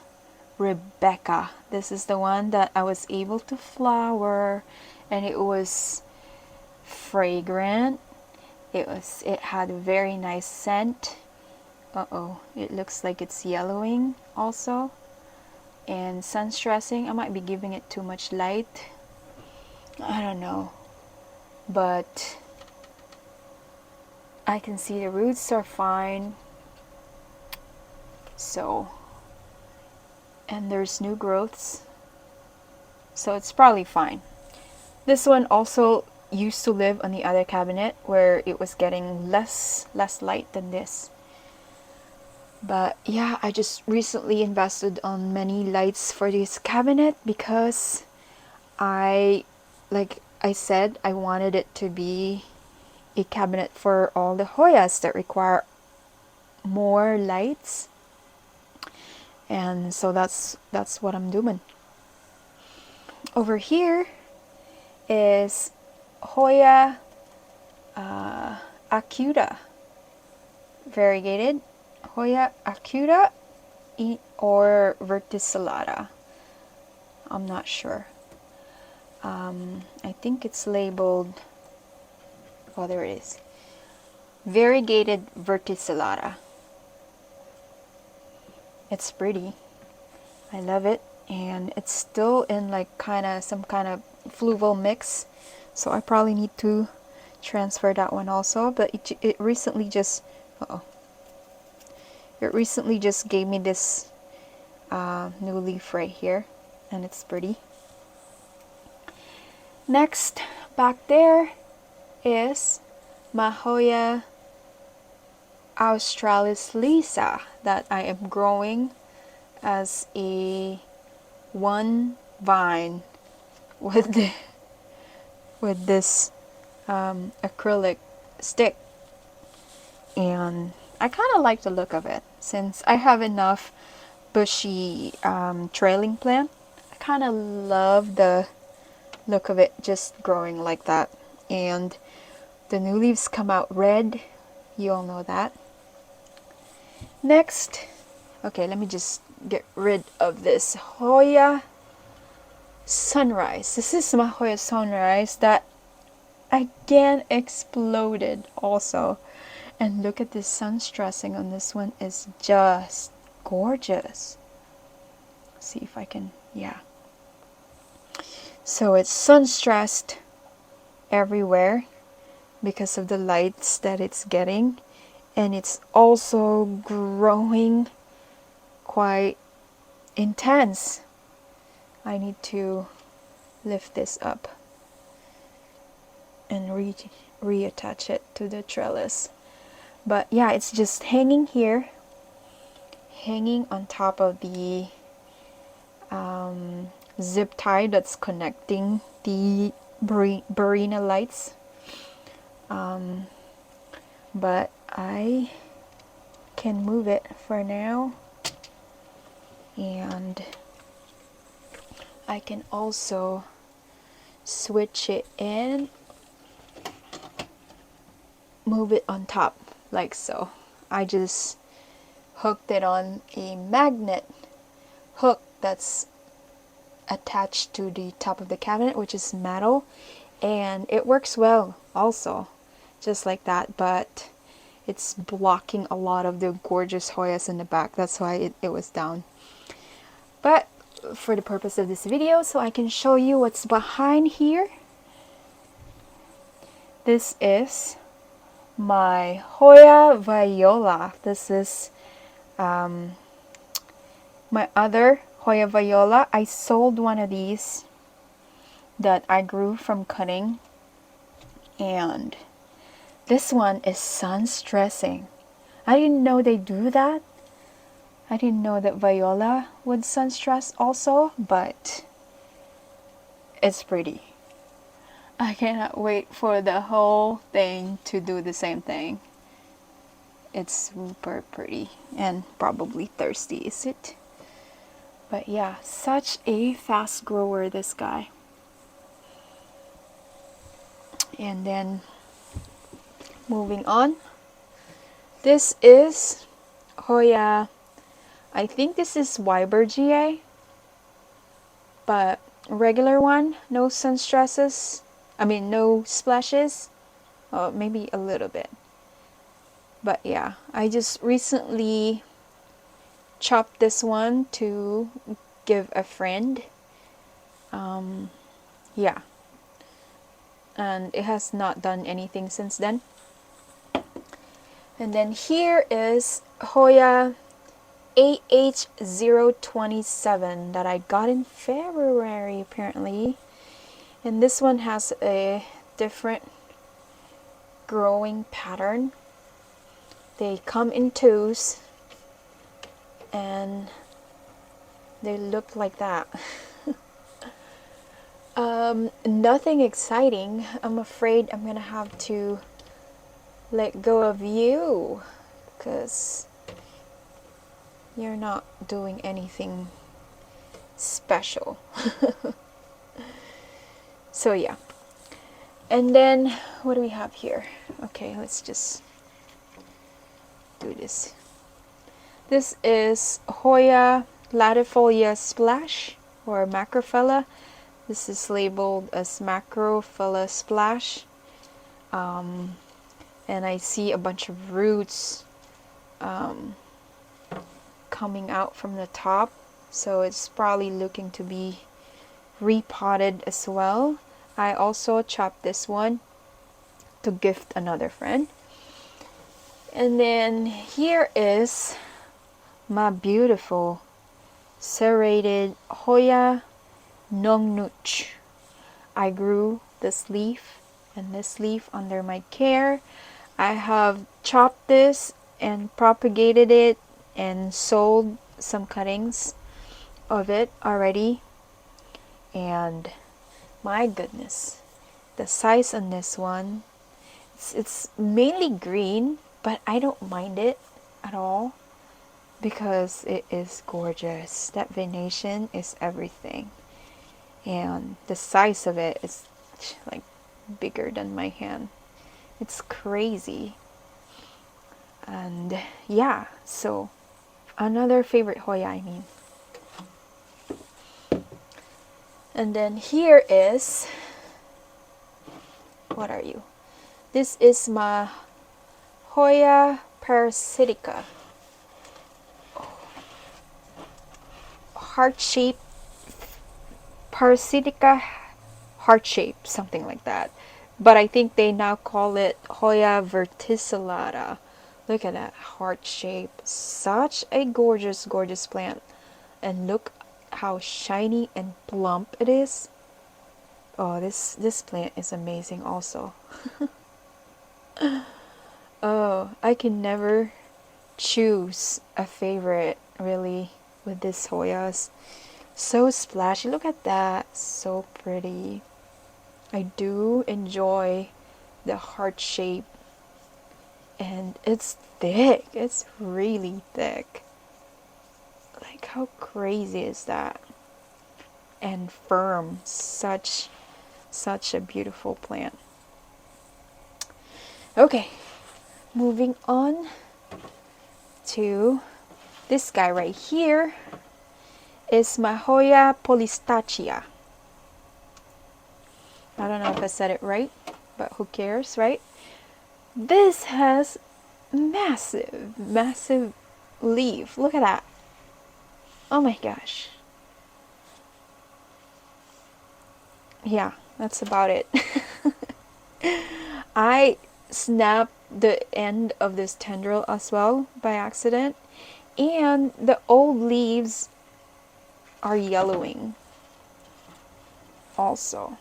Rebecca. This is the one that I was able to flower, and it was fragrant. It had a very nice scent. Uh-oh, it looks like it's yellowing also. And sun stressing, I might be giving it too much light. I don't know. But I can see the roots are fine. So, and there's new growths. So it's probably fine. This one also used to live on the other cabinet where it was getting less light than this. But yeah, I just recently invested on many lights for this cabinet because like I said, I wanted it to be a cabinet for all the Hoyas that require more lights. And so that's what I'm doing. Over here is Hoya acuta, variegated Hoya acuta or verticillata. I'm not sure. I think it's labeled, oh there it is, variegated verticillata. It's pretty. I love it, and it's still in like some kind of fluval mix, so I probably need to transfer that one also. But it recently just gave me this new leaf right here, and it's pretty. Next, back there is my Hoya Australis Lisa that I am growing as a one vine with this acrylic stick, and I kind of like the look of it since I have enough bushy trailing plant. I kind of love the look of it just growing like that, and the new leaves come out red. You all know that. Next, okay, let me just get rid of this Hoya Sunrise. This is my Hoya Sunrise that again exploded also. And look at this sun stressing on this one, is just gorgeous. See if I can, yeah. So it's sun stressed everywhere because of the lights that it's getting, and it's also growing quite intense. I need to lift this up and reattach it to the trellis. But yeah, it's just hanging here, hanging on top of the zip tie that's connecting the Barina lights. But I can move it for now, and I can also switch it in, move it on top like so. I just hooked it on a magnet hook that's attached to the top of the cabinet, which is metal, and it works well also, just like that, but it's blocking a lot of the gorgeous Hoyas in the back. That's why it was down. But for the purpose of this video, so I can show you what's behind here, this is my Hoya Viola. This is my other Hoya Viola. I sold one of these that I grew from cutting, and this one is sun stressing. I didn't know they do that. I didn't know that Viola would sun stress also, but it's pretty. I cannot wait for the whole thing to do the same thing. It's super pretty and probably thirsty, is it? But yeah, such a fast grower, this guy. And then moving on. This is Hoya. I think this is Weiber GA, but regular one, no sun stresses. I mean, no splashes. Oh, maybe a little bit. But yeah, I just recently chopped this one to give a friend. Yeah, and it has not done anything since then. And then here is Hoya AH027 that I got in February apparently. And this one has a different growing pattern. They come in twos and they look like that. Nothing exciting. I'm afraid I'm gonna have to let go of you because you're not doing anything special. So yeah. And then what do we have here? Okay, let's just do this. This is Hoya latifolia splash or macrophylla. This is labeled as macrophylla splash. And I see a bunch of roots coming out from the top, so it's probably looking to be repotted as well. I also chopped this one to gift another friend. And then here is my beautiful serrated Hoya Nongnuch. I grew this leaf and this leaf under my care. I have chopped this and propagated it and sold some cuttings of it already. And my goodness, the size on this one, it's mainly green, but I don't mind it at all because it is gorgeous. That venation is everything. And the size of it is like bigger than my hand. It's crazy. And yeah, so another favorite Hoya, I mean. And then here is, what are you? This is my Hoya parasitica. Heart-shaped, parasitica heart-shaped, something like that. But I think they now call it Hoya verticillata. Look at that heart shape. Such a gorgeous, gorgeous plant. And look how shiny and plump it is. Oh, this plant is amazing also. Oh, I can never choose a favorite really with this Hoyas. So splashy. Look at that. So pretty. I do enjoy the heart shape. And it's thick. It's really thick. Like, how crazy is that? And firm. Such a beautiful plant. Okay, moving on to this guy right here is my Hoya polystachya. I don't know if I said it right, but who cares, right? This has massive, massive leaf. Look at that. Oh my gosh. Yeah, that's about it. I snapped the end of this tendril as well by accident, and the old leaves are yellowing also.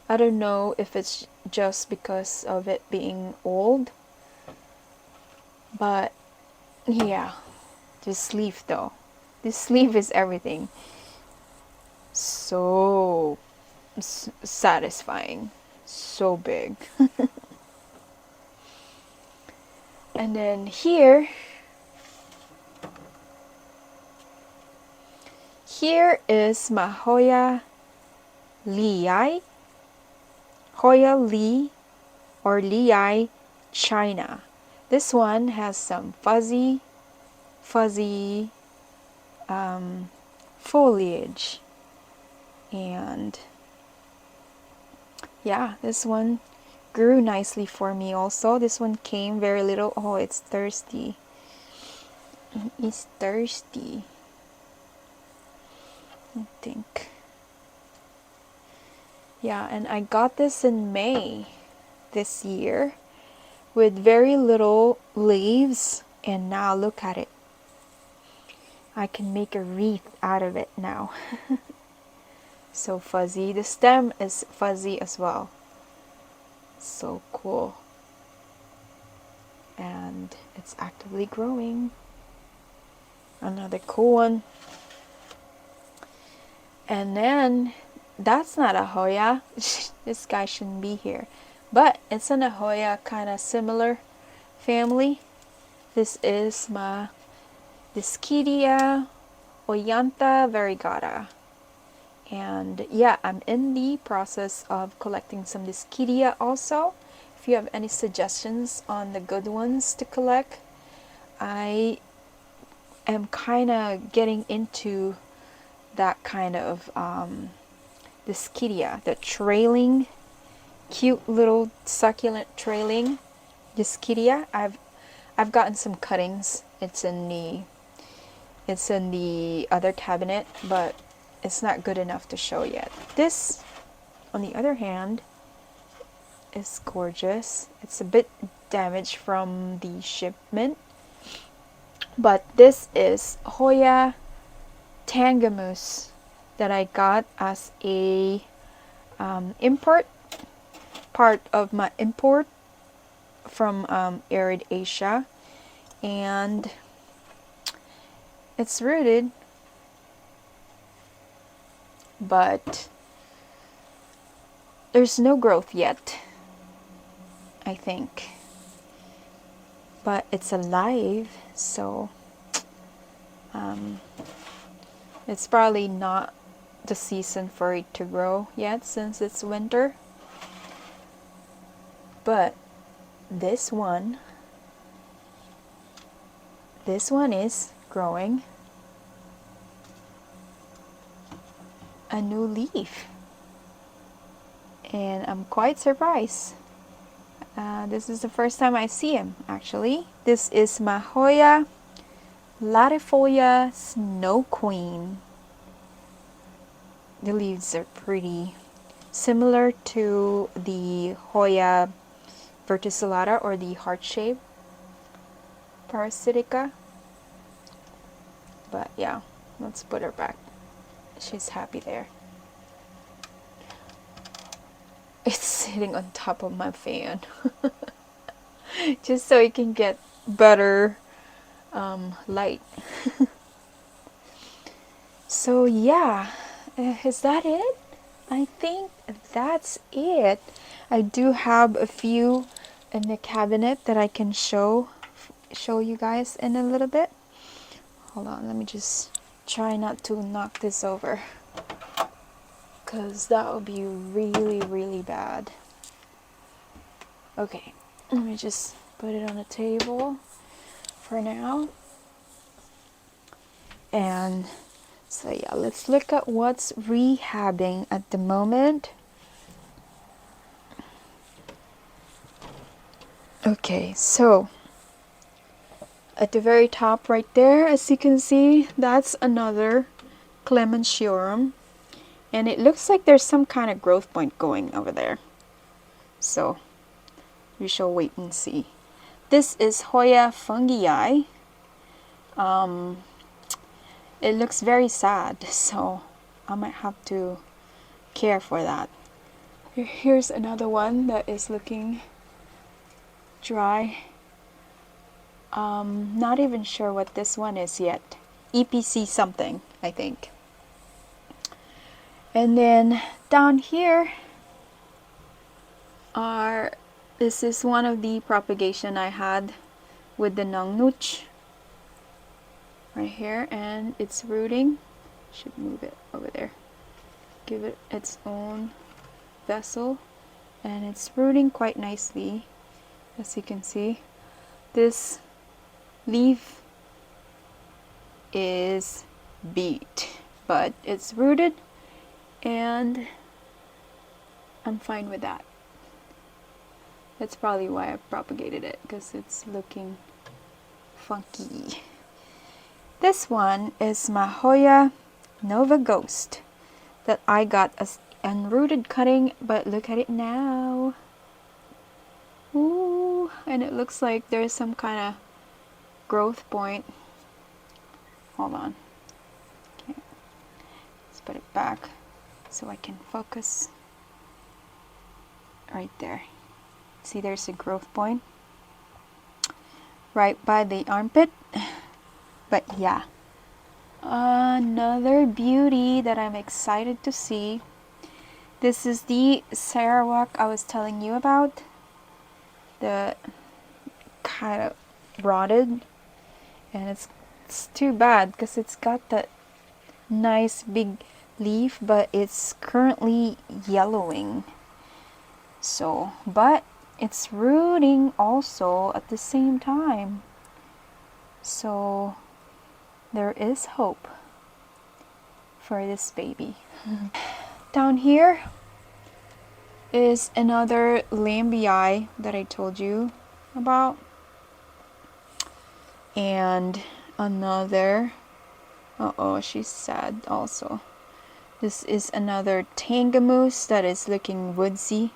I don't know if it's just because of it being old, but yeah, this leaf though. This leaf is everything. So satisfying. So big. And then here is my Hoya Lii, Hoya Lee or Lii China. This one has some fuzzy foliage, and yeah, this one grew nicely for me also. This one came very little. Oh, it's thirsty. It's thirsty, I think. Yeah, and I got this in May this year with very little leaves, and now look at it. I can make a wreath out of it now. So fuzzy. The stem is fuzzy as well. So cool. And it's actively growing. Another cool one. And then that's not a Hoya. This guy shouldn't be here. But it's in a Hoya kind of similar family. This is my Dischidia Oyantha variegata. And yeah, I'm in the process of collecting some Dischidia also. If you have any suggestions on the good ones to collect, I am kind of getting into that kind of Dischidia, the trailing, cute little succulent trailing Dischidia. I've gotten some cuttings. It's in the other cabinet, but it's not good enough to show yet. This, on the other hand, is gorgeous. It's a bit damaged from the shipment, but this is Hoya Tangamus that I got as a import, part of my import from Arid Asia, and it's rooted, but there's no growth yet, I think, but it's alive, so it's probably not the season for it to grow yet since it's winter. But this one is growing a new leaf, and I'm quite surprised. This is the first time I see him, actually. This is my Hoya Latifolia Snow Queen. The leaves are pretty similar to the Hoya verticillata, or the heart-shaped parasitica. But yeah, let's put her back. She's happy there. It's sitting on top of my fan. Just so it can get better light. So yeah, is that it? I think that's it. I do have a few in the cabinet that I can show you guys in a little bit. Hold on, let me just try not to knock this over, because that would be really, really bad. Okay, let me just put it on the table for now. And so yeah, let's look at what's rehabbing at the moment. Okay, so at the very top right there, as you can see, that's another Clementiorum, and it looks like there's some kind of growth point going over there. So we shall wait and see. This is Hoya fungii. It looks very sad, so I might have to care for that. Here's another one that is looking dry. Not even sure what this one is yet. EPC something, I think. And then down here this is one of the propagation I had with the Nangnuch right here, and it's rooting. Should move it over there. Give it its own vessel, and it's rooting quite nicely. As you can see, this leaf is beat, but it's rooted and I'm fine with that. That's probably why I propagated it, because it's looking funky. This one is my Hoya Nova Ghost that I got as unrooted cutting, but look at it now. Ooh, and it looks like there's some kind of growth point. Hold on. Okay. Let's put it back so I can focus. Right there. See, there's a growth point right by the armpit. But yeah, another beauty that I'm excited to see. This is the Sarawak I was telling you about. The kind of rotted, and it's too bad because it's got that nice big leaf, but it's currently yellowing. So, but it's rooting also at the same time. So there is hope for this baby. Down here is another lambii that I told you about, and another, she's sad also. This is another tangamoose that is looking woodsy,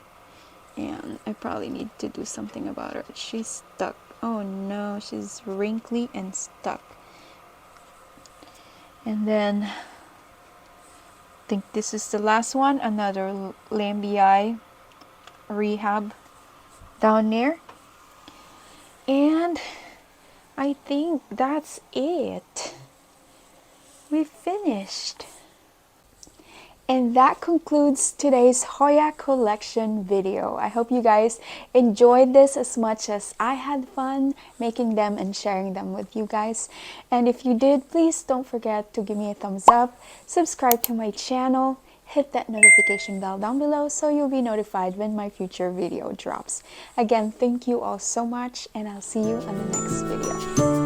and I probably need to do something about her. She's stuck. Oh no, she's wrinkly and stuck. And then I think this is the last one, another lambii Rehab down there. And I think that's it. We finished. And that concludes today's Hoya Collection video. I hope you guys enjoyed this as much as I had fun making them and sharing them with you guys. And if you did, please don't forget to give me a thumbs up, subscribe to my channel, hit that notification bell down below so you'll be notified when my future video drops. Again, thank you all so much, and I'll see you on the next video.